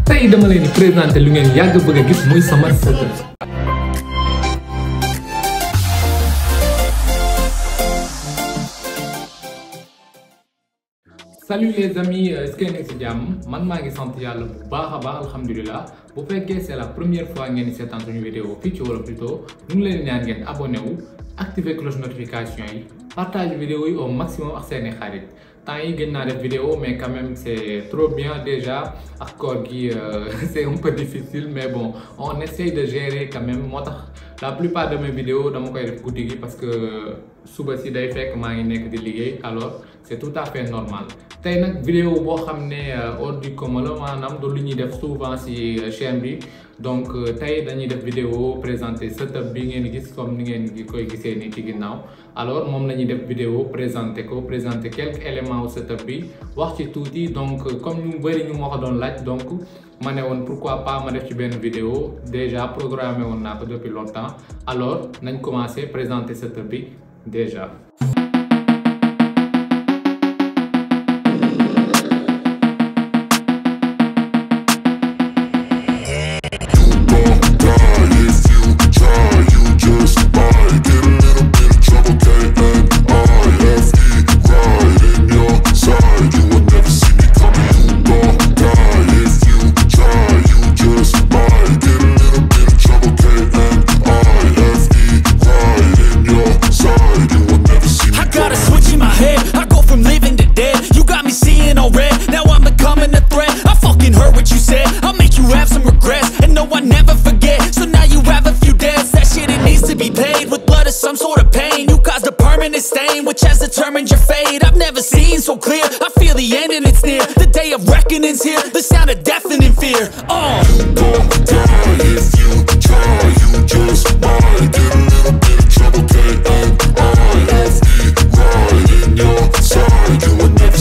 tey dama leen di présenter lu ngeen yàgg bëgg a gis muy sama setup. Salut les amis, est-ce que ngeen ci jàmm man maa ngi sant yàlla bu baax a baax alhamdulilah. Bu fekkee c'est la première fois ngeen di seetaan suñu vidéo fii ci WOLOFTUTO ñu ngi leen ñaan ngeen abonné wu activer cloche notification yi partage vidéo yi au maximum ak seeni xarit. Temps yi gën naa def vidéo mais quand même c'est trop bien déjà ak koor gi c'est un peu difficile mais bon on essaye de gérer quand même moo tax la plupart de mes vidéos dama koy def guddi gi parce que suba si day fekk maa ngi nekk di liggéey alors c'est tout à fait normal. Tey nag vidéo boo xam ne hors du commun la maanaam du lu ñuy def souvent si chaîne bi donc tey dañuy def vidéo présenter setup bi ngeen gis comme ni ngeen koy gisee nii ci ginnaaw alors moom la ñuy def vidéo présenter quelques éléments au setup bi wax ci tuuti donc comme ñu bëri ñu moo ko doon laaj donc ma ne woon pourquoi pas ma def ci benn vidéo déjà programmé woon naa ko depuis longtemps alors nañ commencer présenter setup bi déjà. Which has determined your fate. I've never seen so clear. I feel the end and it's near. The day of reckoning's here. The sound of deafening fear.